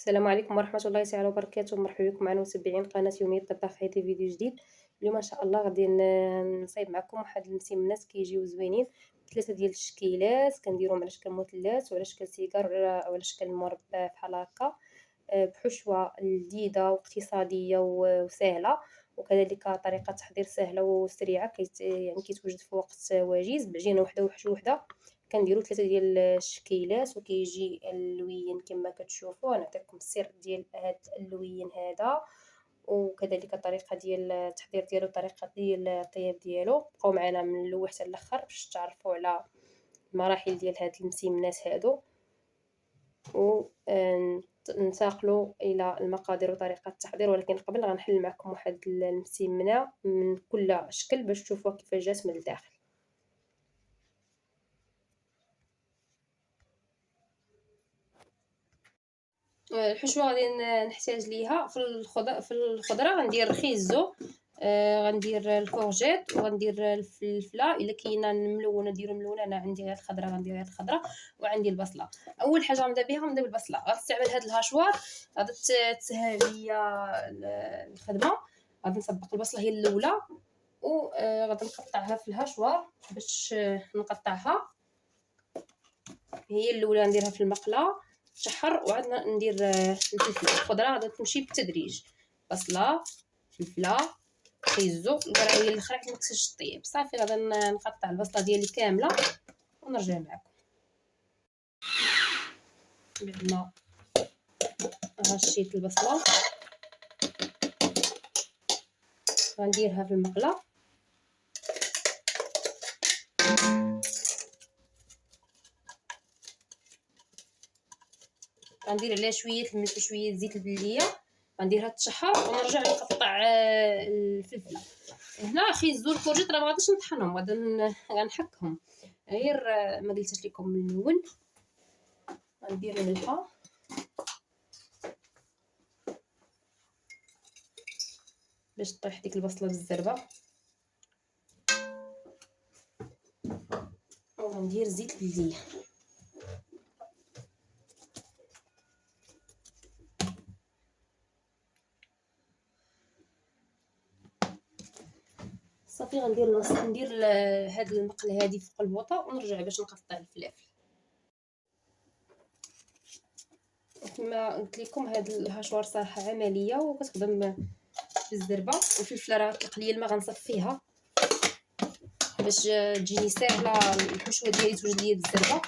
السلام عليكم ورحمة الله تعالى وبركاته، مرحبا بكم معنا متابعين قناة يومية الطباخ في هذا فيديو جديد. اليوم ان شاء الله غادي نصايب معكم واحد المسمنات كيجيو زوينين، 3 ديال التشكيلات كنديرهم على شكل مثلث وعلى شكل سيجار وعلى شكل مربع بحال هكا، بحشوة لذيذة واقتصادية وسهلة، وكذلك طريقة تحضير سهلة وسريعة يعني كيتوجد في وقت وجيز بعجينة وحدة وحشوة وحدة. كنديروا 3 ديال الشكيلات وكيجي اللوين كما كتشوفوا. نعطيكم السر ديال هذا اللوين هذا وكذلك الطريقه ديال التحضير ديالو، الطريقه ديال الطياب ديالو. بقاو معنا من الاول حتى الاخر باش تعرفوا على المراحل ديال هاد المسمنات هادو، و ننتقلوا الى المقادير وطريقه التحضير. ولكن قبل غنحل معكم واحد المسمنه من كل شكل باش تشوفوا كيفاش جات من الداخل. الحشوه غادي نحتاج ليها في الخضره غندير خيزو، غندير الكورجيت وغندير الفلفله. الا كاينه ملونه ديروا ملونه، انا عندي غير الخضره غندير غير الخضره. وعندي البصله. اول حاجه غنبدا بها غنبدا بالبصله. غنستعمل هاد الهاشوار غادي تسهل ليا الخدمه. غادي نسبق البصله هي الاولى وغادي نقطعها في الهاشوار باش نقطعها هي الاولى، نديرها في المقله تشحر. وعندنا ندير الفلفل. الخضره غادي تمشي بالتدريج، بصله فلفله خيزو. الكراويه الاخرى حيت ما كتسش طيب. صافي غادي نقطع البصله ديالي كامله ونرجع معكم. بعد ما غشيت البصله غنديرها في المقله. غندير عليها شويه الملح وشويه زيت البلديه، غنديرها تشحر ونرجع نقطع الفلفله. هنا خيزو الكورجيت راه ما غاديش نطحنهم، غادي غنحكهم غير ما قلتش لكم من الاول. غندير الملحه باش طيح ديك البصله بالزربه، وغندير زيت البلديه. صافي ندير هاد المقله هادي فوق البوطه ونرجع باش نقطع الفلافل. كما قلت لكم هاد الهاشوار صراحه عمليه وكتخدم بالزربه. والفلفله راه قليل ما غنصفيها باش تجيني ساهله الحشوه ديالي توجد ليا بالزربه.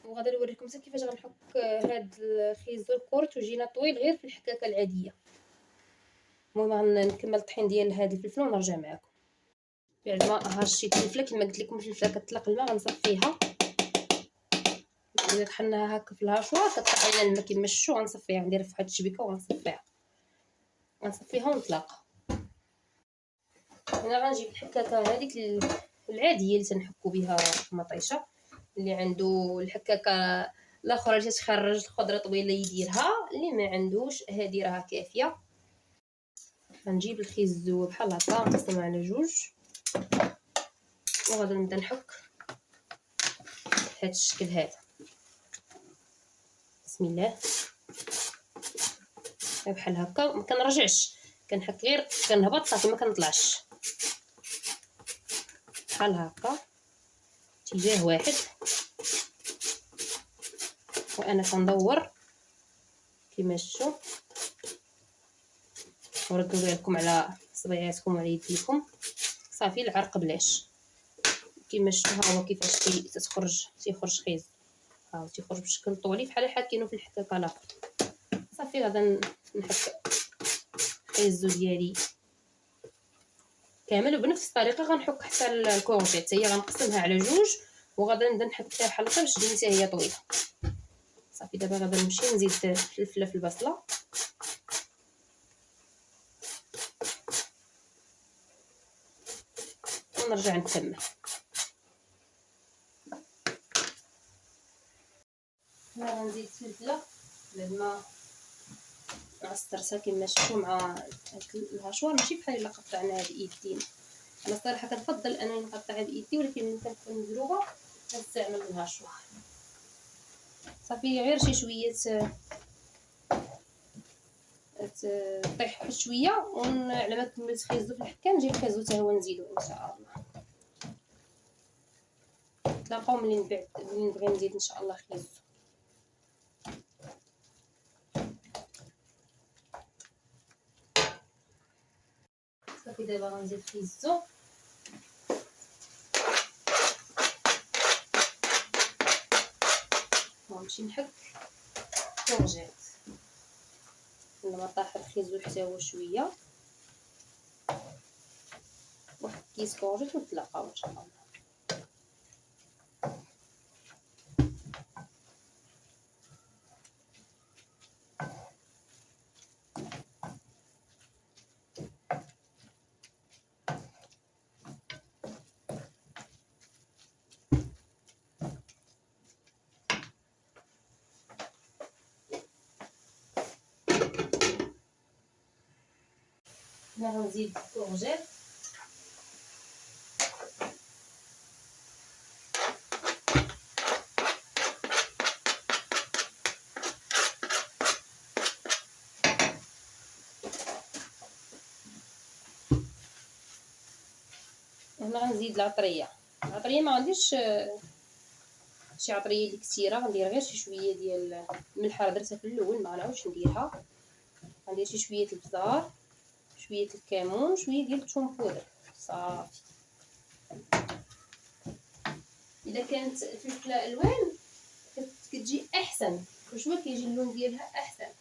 وغادي نوريكم حتى كيفاش غنحك هاد الخيزو الكورت وجينا طويل غير في الحكاكه العاديه. المهم غنكمل الطحين ديال هاد الفلفل ونرجع معكم. بعد ما هشيت الفلفله كما قلت لكم الفلفله كتطلق الماء غنصفيها. الا طحناها هكا في الهاشوار كطلق علينا الماء كما شفتوا. غنصفيها نديرها في واحد الشبيكه غنصفيها ونطلقها. هنا غنجيب الحكاكه هذيك العاديه اللي تنحكو بها المطيشه. اللي عنده الحكاكه الاخرى اللي تخرج الخضره طويله يديرها، اللي ما عندوش هذه راه كافيه. غنجيب الخيزو بحال هكا نقسمها على جوج وغادي نبدا نحك بهذا الشكل هذا. بسم الله. بحال هكا ما كنرجعش، كنحك غير كنهبط صافي ما كنطلعش. بحال هكا اتجاه واحد وانا كندور كما شفتوا. وردوا بالكم على صبيعاتكم وعلى يديكم. صافي العرق بلاش كما شفتوا. ها هو كيفاش تيخرج خيز. ها هو تيخرج بشكل طولي بحال حاكينو في الحكاكه الاخر. صافي غادا نحك الخيزو ديالي كامل. وبنفس الطريقه غنحك حتى الكورجيت هي غنقسمها على جوج وغادا نبدا نحك فيها بحال هكا باش تجيني حتى هي طويله. صافي دابا غادا نمشي نزيد الفلفله في البصله ونرجع نكمل. هنا غنزيد الفلفله بعد ما عصرتها كما شفتوا مع الهاشوار، ماشي بحال الا قطعناها بايدينا. انا صراحه كنفضل انني نقطعها بايدي، ولكن ملي كنكون مزروبه نستعمل منها شويه صافي، غير شي شويه طيح شويه على ما كملت خيزو في الحكه نجيب خيزو حتى هو نزيدو ان شاء الله. نتلاقاو ملي نبغي نزيد ان شاء الله خيزو. صافي دابا غنزيد خيزو ونمشي نحك كورجيت. لما طاح الخيزو حتى هو شويه واحد كيس كورجيت ونتلاقاو ان شاء الله. هنا غنزيد الكورجيت هنا غنزيد العطريه ما غنديرش شي عطريه اللي كثيره، غندير غير شي شويه ديال الملحه درتها في الاول ما غنعاودش نديرها. غندير شي شويه البزار شويه الكمون شويه ديال الثوم بودر صافي. اذا كانت الفلفله الوان كتجي احسن، كل شويه كيجي اللون ديالها احسن.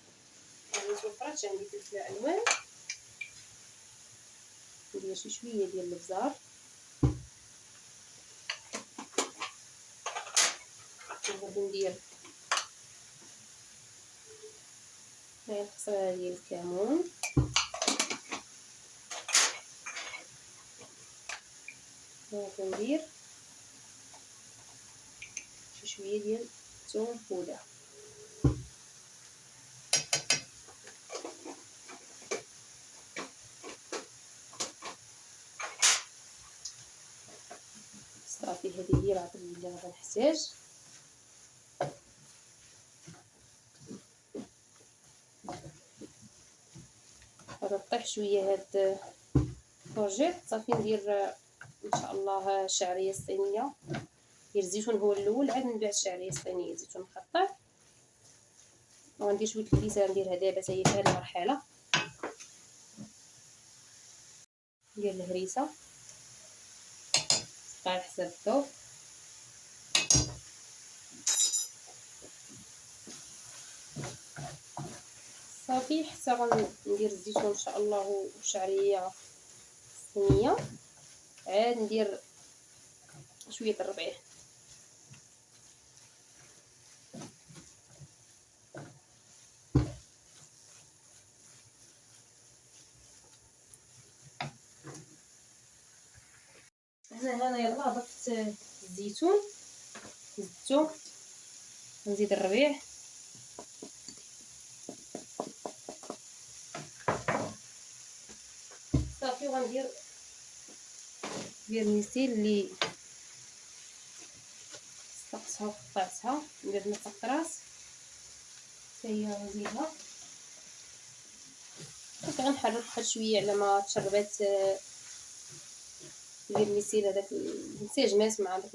يعني توفرات عندي فلفله الوان ندير شي شويه ديال البزار وغادي ندير غير قصره ديال الكمون وغندير شي شويه ديال الثوم بودر صافي. هذه هي العطريه اللي غادي نحتاج. غادي نطيح شويه هاد الكورجيت صافي. ندير ان شاء الله الشعريه الصينيه، ندير الزيتون هو الاول عاد من بعد الشعريه الصينيه زيتون مقطع. وغندير شويه الكريسه نديرها دابا حتى هي في هذه المرحله ديال الهريسه على حساب الذوق. صافي حتى غندير الزيتون ان شاء الله والشعريه الصينيه. عاد ندير شويه الربيع هنا يلا ضفت الزيتون زدتو نزيد الربيع صافي. وغندير فيرميسيل اللي سلقتها وقطعتها ندير نص راس حتى هي نزيدها صافي. غنحرك واحد شويه على ما تشربات الفيرميسيل هذاك الانسجامات مع داك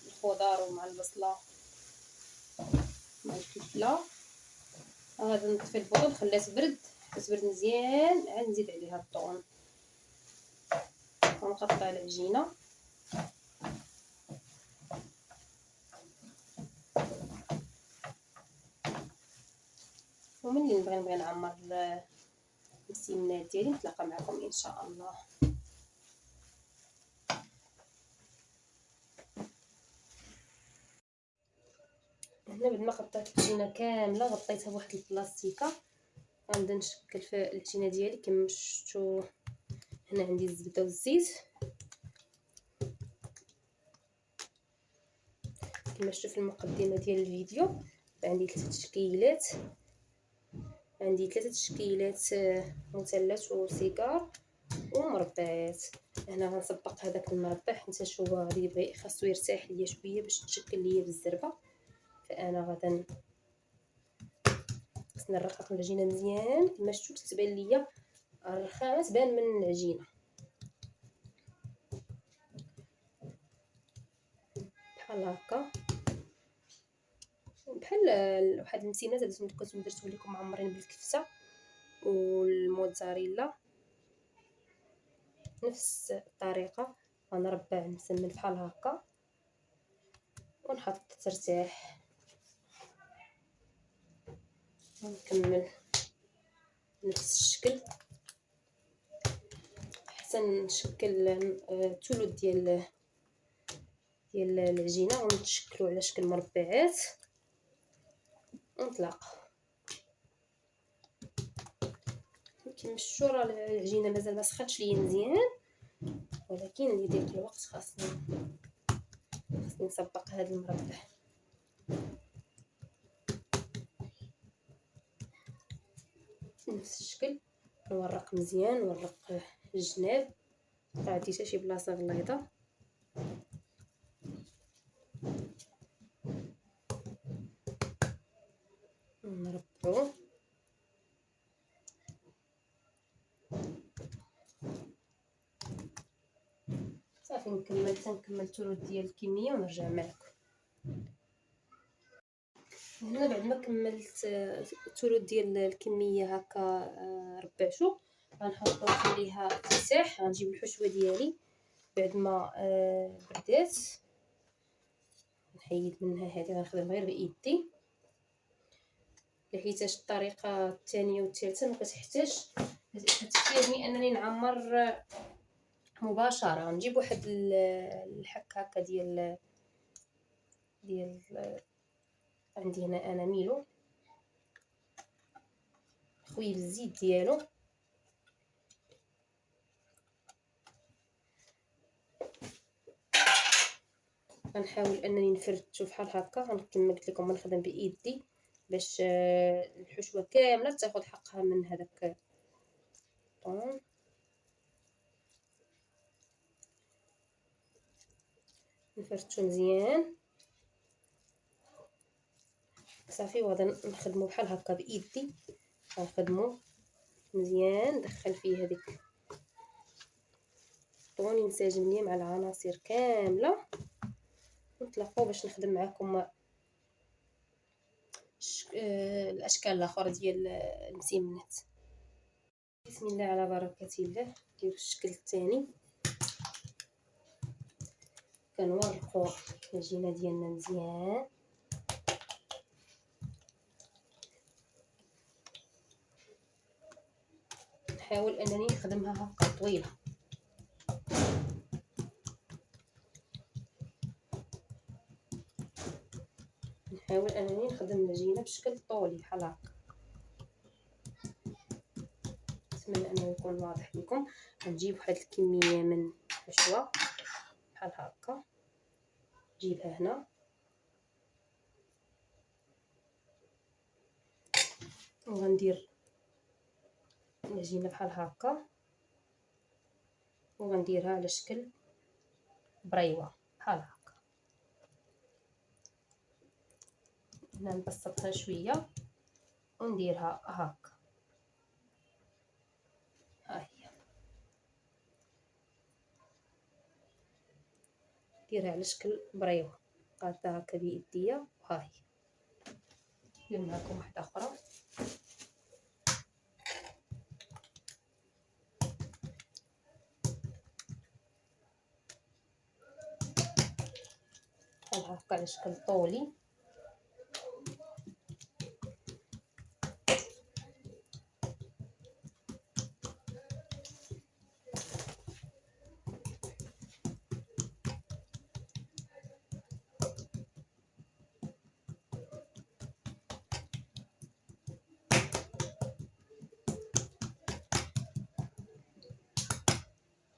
الخضار ومع البصله مع الفلفله. غادي نطفي البوطه نخليها تبرد حتى تبرد مزيان عاد نزيد عليها الطون ونقطع العجينه. وملي نبغي نعمر السمنات ديالي نتلاقى معكم ان شاء الله. هنا بعد ما قطعت العجينه كامله غطيتها بواحد البلاستيكه. غنبدا نشكل في العجينه ديالي كما شفتوا. هنا عندي الزبده والزيت كما شفتوا في المقدمه ديال الفيديو. عندي ثلاثه تشكيلات مثلث وسيجار ومربعات. هنا غنسبق هذاك المربع حيت هو غادي يبغي خاصو يرتاح ليا شويه باش تشكل ليا بالزربه. فانا غادا خصني نرقق العجينه مزيان كما شفتوا كتبان ليا الرخامه تبان من العجينه بحال هكا. بحال واحد المسيمات هذا كنتو درتو لكم معمرين بالكفته والموتزاريلا نفس الطريقه. غنربع نسمن بحال هكا ونحط ترتاح ونكمل نفس الشكل حتى نشكل الثلث ديال العجينه ونتشكلوا على شكل مربعات ونطلق. كما شفتوا راه العجينه مازال ما سخاتش ليا مزيان، ولكن اللي ديك الوقت خاصني نسبق هذا المربع. نفس الشكل نورق مزيان، نورق الجناب ما عندي حتى شي بلاصه غليظه. نربعو صافي نكمل الثلث ديال الكميه ونرجع معكم. هنا بعد ما كملت الثلث ديال الكميه هكا ربعتو غنحطو عليها تمساح. غنجيب الحشوه ديالي بعد ما بردات نحيد منها هذه، غنخدم غير بايدي لحيتاش الطريقه الثانيه والثالثه ما كتحتاجني انني نعمر مباشره. غنجيب واحد الحك هكا ديال عندي هنا انا ميلو خوي بالزيت ديالو غنحاول انني نفردو بحال هكا. كما قلت لكم غنخدم بايدي باش الحشوه كامله تاخذ حقها من هذاك الطون. نفردو مزيان صافي وغادي نخدمو بحال هكا بايدي. غنخدمو مزيان ندخل فيه هذيك الطون ينسجم ليا مع العناصر كامله نطلقوا باش نخدم معكم الاشكال الاخرى ديال المسمنات. بسم الله على بركه الله. نديرو الشكل الثاني كنورقوا العجينه ديالنا مزيان نحاول انني نخدمها هكا طويله. نحاول انني نخدم العجينه بشكل طولي بحال هكا. نتمنى انه يكون واضح لكم. غنجيب واحد الكميه من الحشوه بحال هكا نجيبها هنا وغندير العجينه بحال هكا وغنديرها على شكل بريوه بحال هكا. هنا نبسطها شويه ونديرها هكا. ها هي نديرها على شكل بريوه قادة هكا بيديا. وها هي ندير معكم واحده اخرى بحال هكا على شكل طولي.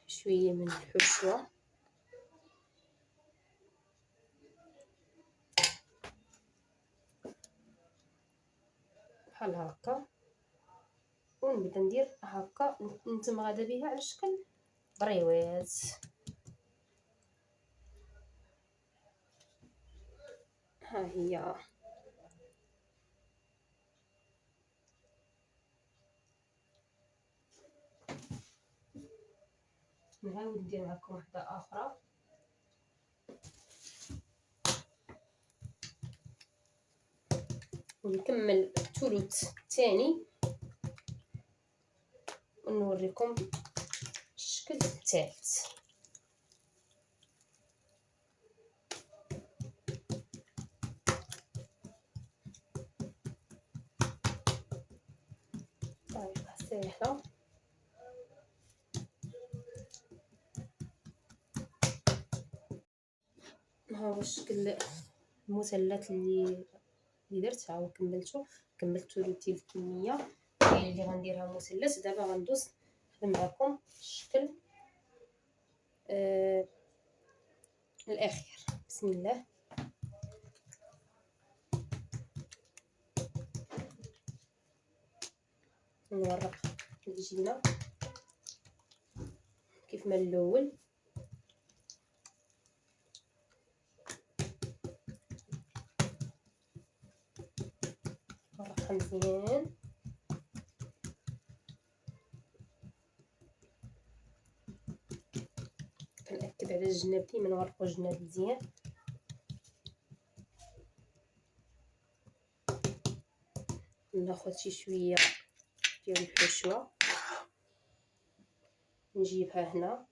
شويه من الحشوه بحال هكا ونبدا ندير هكا نتمغادى بها على شكل بريوات. ها هي نعاود ندير معكم وحده اخرى. ونكمل الثلث الثاني ونوريكم الشكل الثالث. طريقه سهله. ها هو الشكل المثلث اللي درت. ها هو كملت الثلث ديال الكميه اللي غنديرها مثلث. دابا غندوز نخدم معكم الشكل الاخير. بسم الله. نورق العجينه كيف ما الاول. نورقها مزيان. كنأكد على الجناب، ديما نورقو الجناب مزيان. ناخذ شي شويه ديال الحشوه نجيبها هنا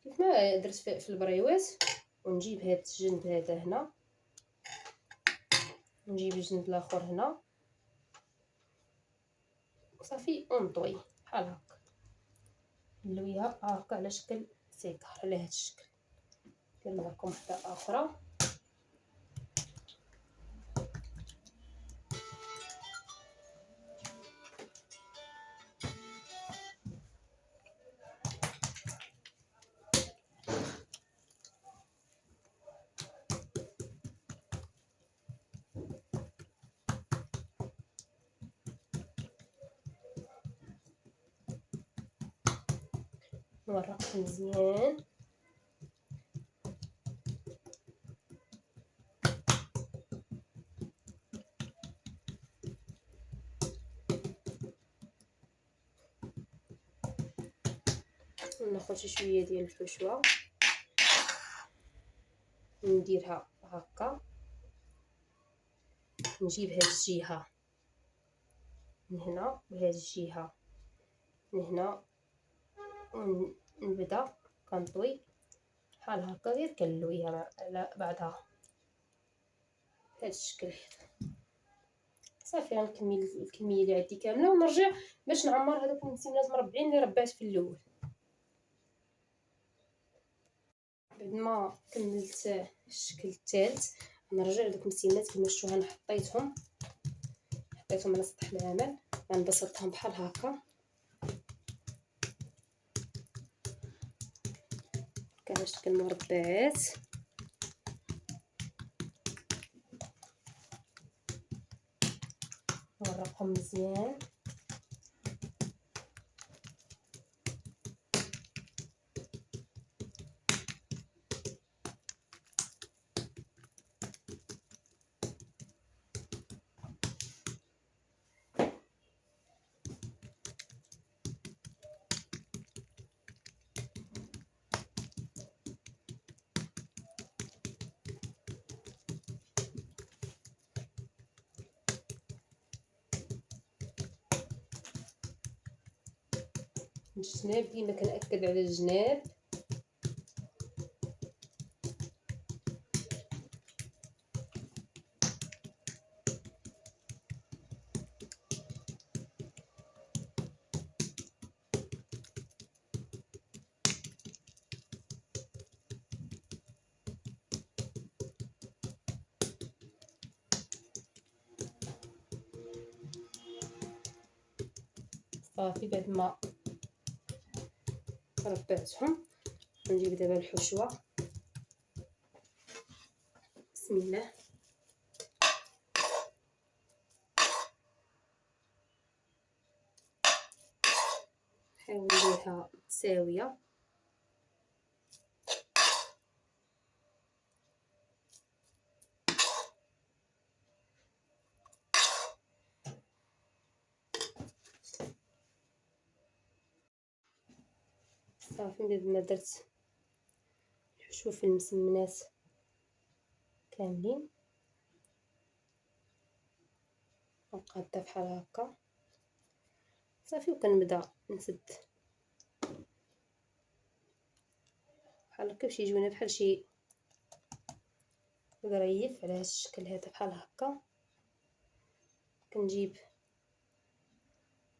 كيف ما درت في البريوات، ونجيب هاد الجنب هذا هنا، نجيب الجنب الاخر هنا صافي، ونطوي بحال هكا. نلويها هكا على شكل سيكار على هاد الشكل. ندير لكم وحده اخرى. نورقها مزيان. ناخذ شويه ديال الحشوه نديرها هكا. نجيب هاد الجهه من هنا وهاد الجهه من هنا، ونبدا كنطوي بحال هكا، غير كنلويها على بعضها بهذا الشكل هذا. صافي غنكمل الكميه اللي عندي كامله ونرجع باش نعمر هذوك المسيمنات مربعين اللي ربعت في الاول. بعد ما كملت الشكل الثالث غنرجع لدوك المسيمنات كما شفتوا. انا حطيتهم على سطح العمل، غنبسطهم بحال هكا على شكل مربعات. نورقهم مزيان. الجناب ديما كنأكد على الجناب. صافي بعد ما ربعتهم نجيب دابا الحشوه. بسم الله. نحاول نديرها نديرها متساويه. صافي بعد ما درت الحشوف المسمنات كاملين غنقادها بحال هكا صافي، وكنبدا نسد بحال هكا باش يجيونا بحال شي ظريف على هذا الشكل هذا بحال هكا. كنجيب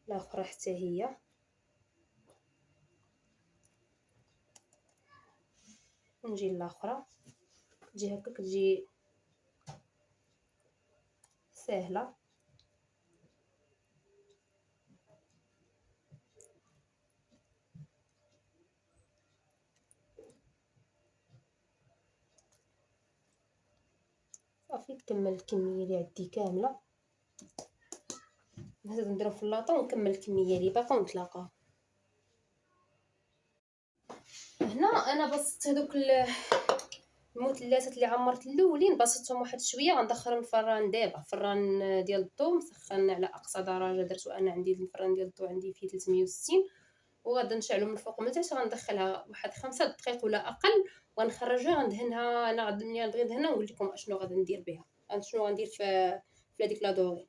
الاخرى حتى هي ونجي الاخرى كتجي هكا، كتجي سهله. صافي نكمل الكميه اللي عندي كامله، نزيد نديرهم في اللاطه ونكمل الكميه اللي باقا ونتلاقاو هنا. انا بسطت هذوك المثلثات اللي عمرت الاولين، بسطتهم واحد شويه. غندخلهم الفران دابا، فران ديال الضو مسخن على اقصى درجه. درتو انا عندي الفران ديال الضو عندي فيه 360، وغادا نشعلو من الفوق من التحت. غندخلها واحد 5 دقائق ولا اقل وندخرجها. غندهنها انا ملي نبغي ندهنها نقول لكم اشنو غادي ندير بها، شنو غندير في هذيك لاضوغي.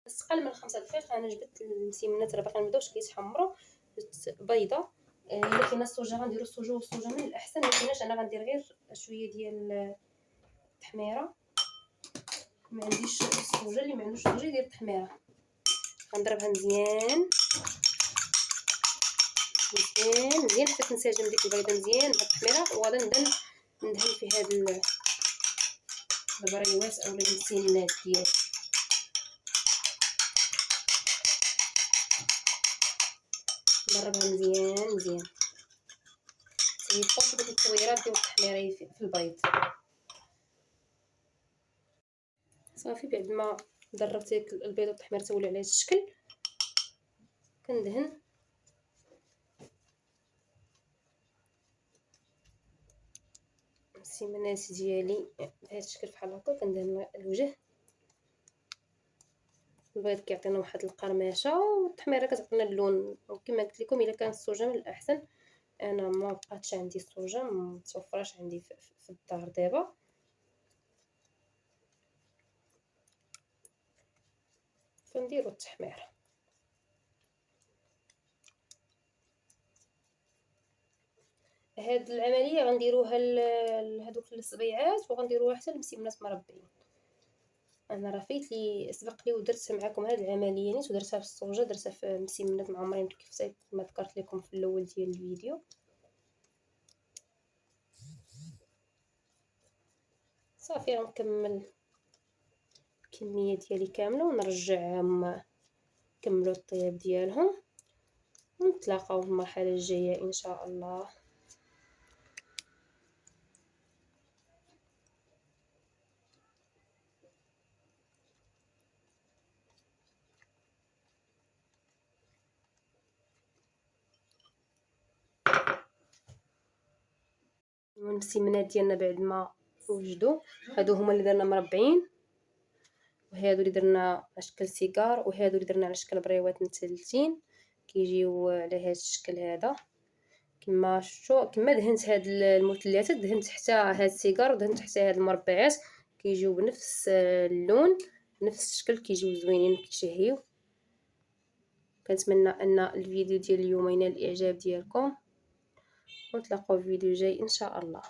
بس قل من 5 دقائق. انا جبت المسمنات راه باقي مبداوش كيتحمروا. درت بيضه، الا كاينه السوجه غنديروا السوجه، والسوجه من الاحسن. ما كايناش انا غندير غير شويه ديال التحميره. ما عنديش السوجه، اللي ما عندوش السوجه يدير التحميره. غنضربها مزيان مزيان مزيان حتى تنسجم ديك البيضه مزيان مع التحميره. وغادي نبدا ندهن في هاد البريوات اولا المسمنات ديالي. نضربها مزيان مزيان يفوت ديك التصويرات ديال التحميره في البيض. صافي بعد ما ضربت البيض والتحميره تولوا على هذا الشكل، كندهن المسمنات ديالي بهذا الشكل بحال هكا. كندهن الوجه. البيض كيعطينا واحد القرمشه، والتحميره كتعطينا اللون. وكما قلت لكم الا كان السوجه من الاحسن. انا ما بقاتش عندي السوجه، متوفراش عندي في الدار دابا. فنديروا التحميره. هاد العمليه غنديروها لهذوك الصبيعات، وغنديروها حتى للمسمنات مربعين. انا راه فايت لي سبق لي ودرت معكم هاد العمليه نيت، ودرتها في السوجه، درتها في مسمنات معمرين كيف ما ذكرت لكم في الاول ديال الفيديو. صافي غنكمل الكميه ديالي كامله ونرجعهم كملوا الطياب ديالهم، ونتلاقاو في المرحله الجايه ان شاء الله. والمسمنات ديالنا بعد ما وجدوا، هادو هما اللي درنا مربعين، وهادو اللي درنا على شكل سيجار، وهادو اللي درنا على شكل بريوات مثلثين كيجيو على هذا الشكل هذا. كما شفتوا كما دهنت هاد المثلثات دهنت حتى هاد السيجار ودهنت حتى هاد المربعات، كيجيو بنفس اللون بنفس الشكل، كيجيو زوينين كيشهيو. كنتمنى ان الفيديو ديال اليوم ينال الاعجاب ديالكم، ونتلاقاو في فيديو جاي ان شاء الله.